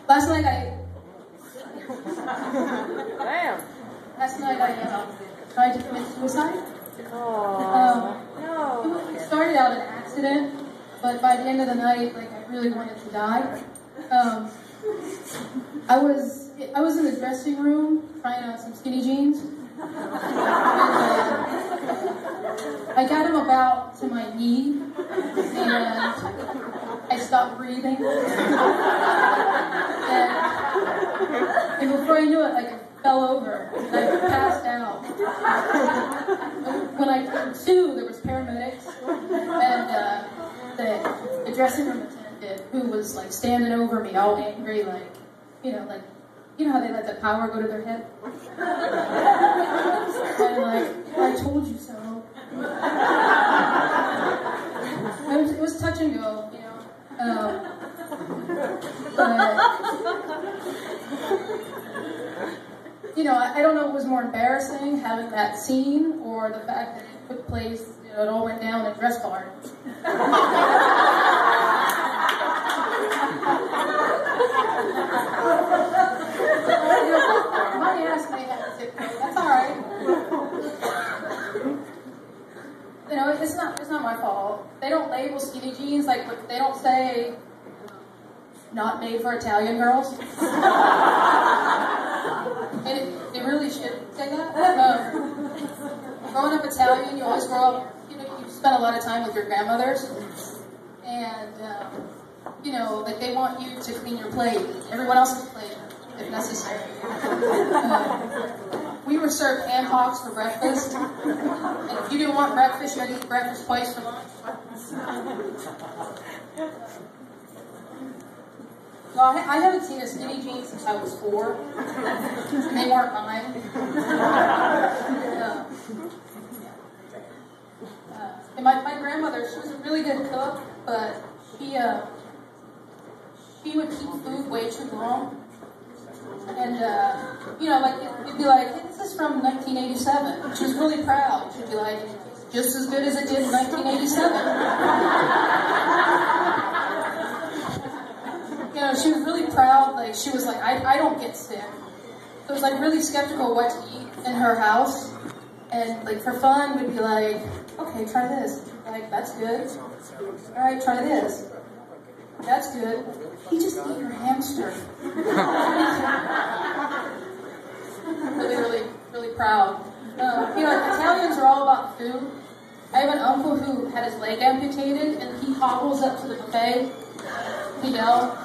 Last night I Damn. tried to commit suicide. Oh, no. It started out an accident, but by the end of the night, like I really wanted to die. I was in the dressing room trying on some skinny jeans. And, I got him about to my knee, and I stopped breathing. And before I knew it, like, I fell over, and I passed out. When I came to, there was paramedics, and the dressing room attendant, who was, like, standing over me, all angry, like, you know how they let the power go to their head? And, like, I told you so. It was touch and go, you know. But, you know, I don't know what was more embarrassing, having that scene, or the fact that it took place, you know, it all went down in a dress bar. My ass may have a tip coat. That's all right. You know, it's not my fault. They don't label skinny jeans, like, they don't say not made for Italian girls. And they really should say that. Growing up Italian, you always grow up, you know, you spend a lot of time with your grandmothers, and you know, like, they want you to clean your plate, everyone else's plate, if necessary. We were served ham hocks for breakfast, and if you didn't want breakfast, you had to eat breakfast twice for lunch. No, I haven't seen a skinny jean since I was 4. And they weren't mine. And my grandmother, she was a really good cook, but she would keep food way too long. And, you know, like, it'd be like, hey, this is from 1987. She was really proud. She'd be like, just as good as it did in 1987. You know, she was really proud. Like, she was like, I don't get sick. So it was, like, really skeptical what to eat in her house. And, like, for fun, we'd be like, okay, try this. Like, that's good. All right, try this. That's good. You just ate your hamster. Really proud. You know, like, Italians are all about food. I have an uncle who had his leg amputated, and he hobbles up to the buffet, you know,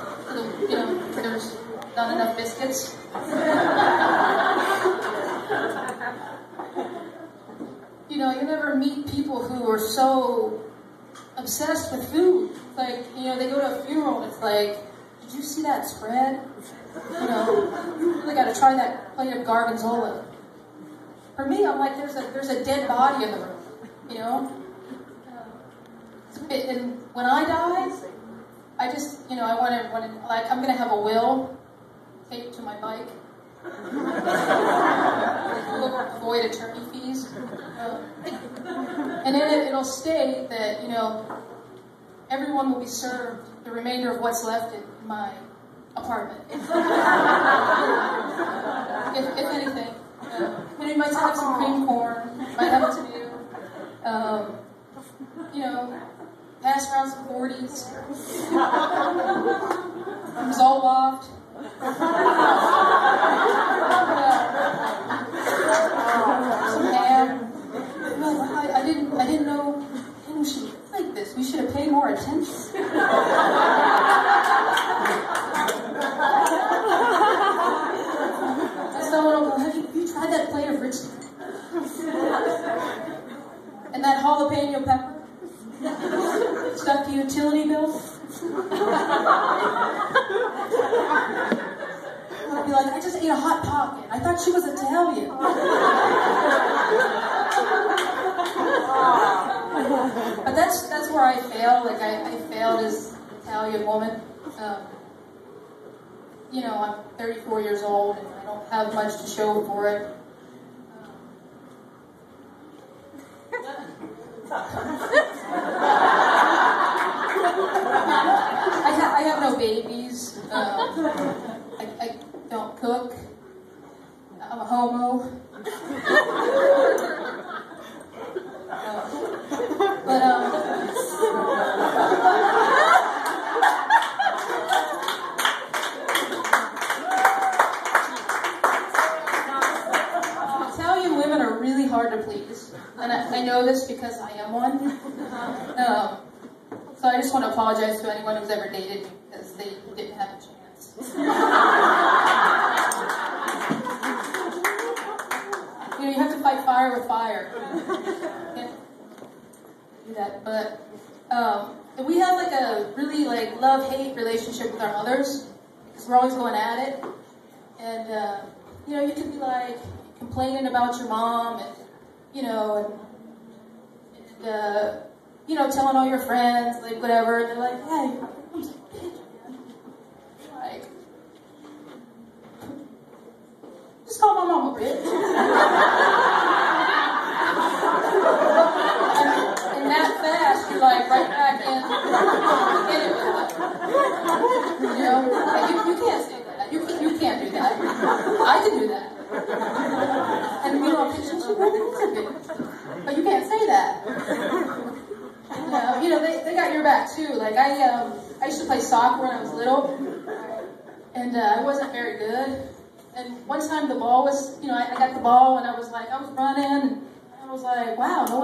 for there's not enough biscuits. You know, you never meet people who are so obsessed with food. Like, you know, they go to a funeral and it's like, did you see that spread? You know, you really got to try that plate of gargonzola. For me, I'm like, there's a dead body in the room, you know? And when I die, I just, you know, I want to, like, I'm going to have a will taped to my bike. Avoid attorney fees. And then it'll state that, you know, everyone will be served the remainder of what's left in my apartment. If anything. And it might have some cream corn, might have a to-do. You know, pass around some 40s. Zoloft. Some ham. No, I didn't know she looked like this. We should have paid more attention. Someone will go, have you tried that plate of rich and that jalapeno pepper stuck to utility bill? I'll be like, I just ate a Hot Pocket. I thought she was Italian. But that's where I failed. Like, I failed as an Italian woman. You know, I'm 34 years old and I don't have much to show for it. I have no babies. know this because I am one. So I just want to apologize to anyone who's ever dated me because they didn't have a chance. You know, you have to fight fire with fire. Can't do that, but we have like a really like love-hate relationship with our mothers because we're always going at it, and you know, you can be like complaining about your mom, and you know, and you know, telling all your friends, like, whatever, and they're like, yeah, your mom's a bitch, man. Like, just call my mom a bitch. and that fast, you're like, right back in it with it. You know, like, you can't say that. You can't do that. I can do that. And, you know, she really is a bitch. But you can't say that. You know, they got your back too. Like I used to play soccer when I was little, and I wasn't very good. And one time the ball was, you know, I got the ball and I was running, and I was like, wow, no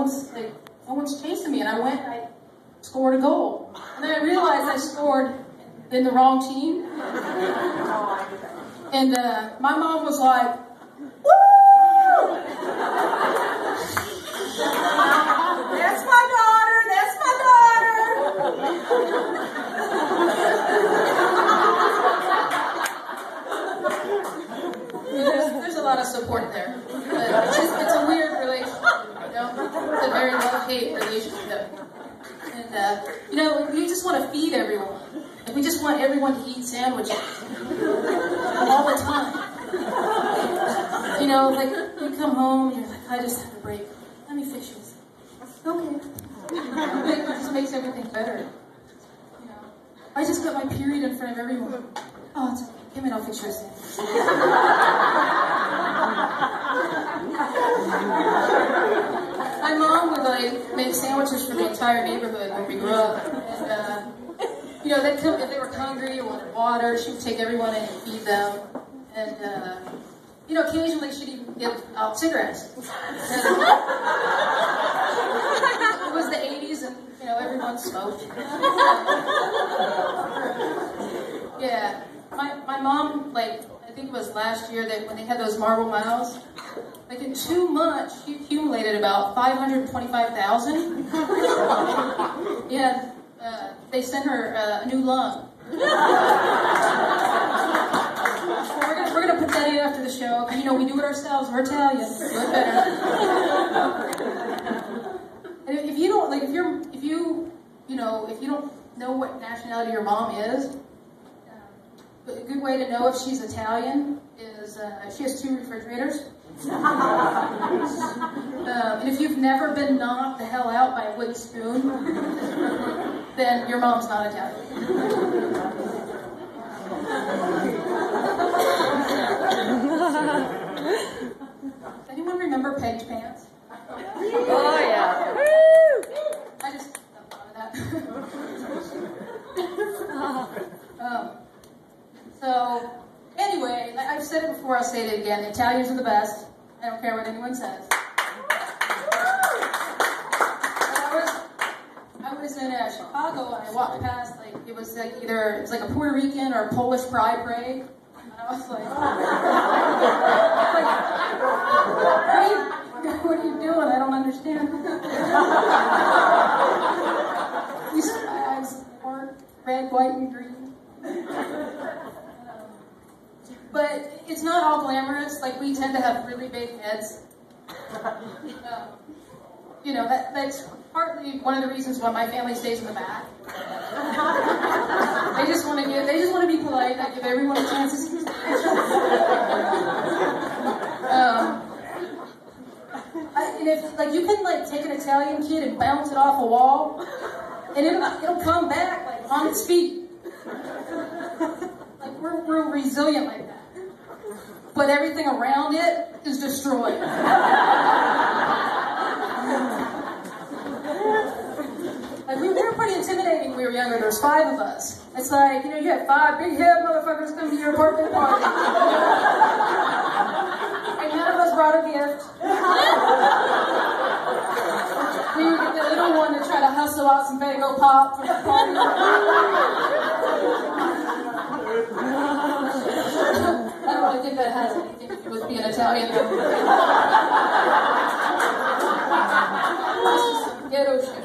one's chasing me. And I went, and I scored a goal, and then I realized I scored in the wrong team. And my mom was like, woo! That's my daughter. That's my daughter. There's a lot of support there. It's a weird relationship, you know? It's a very love-hate relationship. And, you know, we just want to feed everyone. Like, we just want everyone to eat sandwiches all the time. You know, like, you come home, and you're like, I just had a break. Let me fix you. Okay. It just makes everything better. You know, I just got my period in front of everyone. Oh, it's okay. Give me, I'll fix your sandwich. My mom would like make sandwiches for the entire neighborhood when we grew up, and you know, they'd come if they were hungry or wanted water. She would take everyone in and feed them, and you know, occasionally she'd even give out cigarettes. It was the 80s, and you know, everyone smoked. Yeah, my mom, like, I think it was last year that when they had those Marble Miles, like in 2 months she accumulated about 525,000. Yeah, they sent her a new lung. We're gonna put that in after the show. And, you know, we do it ourselves. We're Italian. Do it better. And if you don't, like, if you don't know what nationality your mom is, a good way to know if she's Italian is she has 2 refrigerators. And if you've never been knocked the hell out by a wooden spoon, then your mom's not Italian. Anyone remember Peg's Pants? Oh, yeah. I just thought of that. So, anyway, I've said it before, I'll say it again. The Italians are the best. I don't care what anyone says. I was in Chicago, and I walked past, like, it was like a Puerto Rican or a Polish pride parade. And I was like, what are you doing? I don't understand. These flags are red, white, and green. But it's not all glamorous. Like, we tend to have really big heads. You know, that's partly one of the reasons why my family stays in the back. They just want to be polite. I give everyone a chance to see. And if, like, you can, like, take an Italian kid and bounce it off a wall, and it'll come back, like, on its feet. Like, we're resilient like that. But everything around it is destroyed. Like, we were pretty intimidating when we were younger. There was 5 of us. It's like, you know, you had 5 big head motherfuckers come to your apartment party. And none of us brought a gift. also out some Fago pop from the party. I don't really think that has anything to do with being Italian. This is some ghetto shit.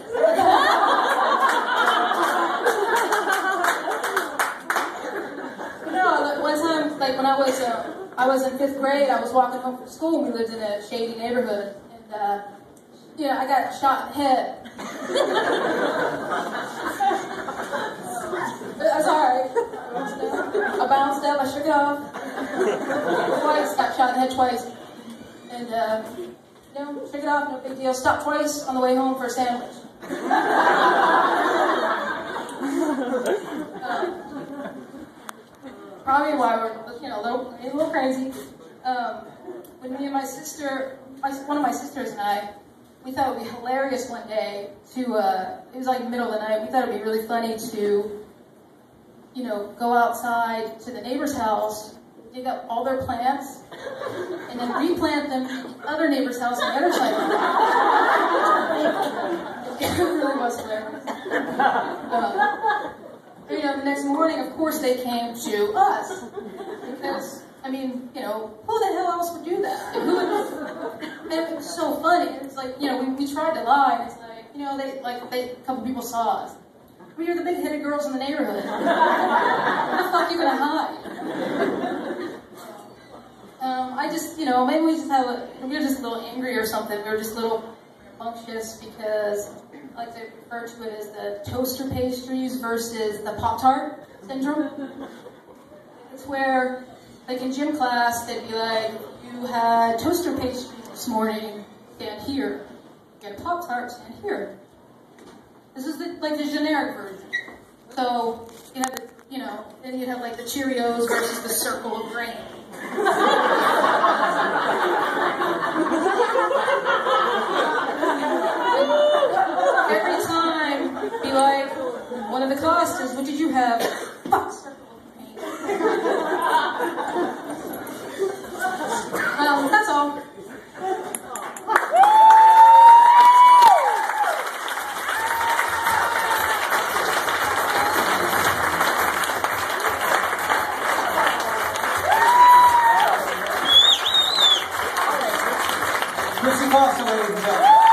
One time, like when I was in 5th grade, I was walking home from school. We lived in a shady neighborhood, and I got shot in the head. That's alright. I bounced up, I shook it off. Twice, got shot in the head twice. And, shook it off, no big deal. Stopped twice on the way home for a sandwich. Probably why we're, a little crazy. When me and my sister, one of my sisters and I, we thought it would be hilarious one day to, it was like middle of the night, we thought it would be really funny to, go outside to the neighbor's house, dig up all their plants, and then replant them in the other neighbor's house on the other side of the It really was hilarious. The next morning, of course, they came to us. Because, who the hell else would do that? And it was so funny. It's like, we tried to lie, and it's like, a couple people saw us. Well, you're the big-headed girls in the neighborhood. Where the fuck are you gonna hide? Maybe we were just a little angry or something. We were just a little rambunctious because I like to refer to it as the toaster pastries versus the Pop-Tart syndrome. It's where, like in gym class, they'd be like, you had toaster pastries this morning, stand here. You get a Pop-Tart, stand here. This is the generic version. So, then you'd have like the Cheerios versus the circle of grain. Every time, be like, one of the Costas, what did you have? Fuck, circle of grain. That's all. Chrissy Costa, ladies and gentlemen.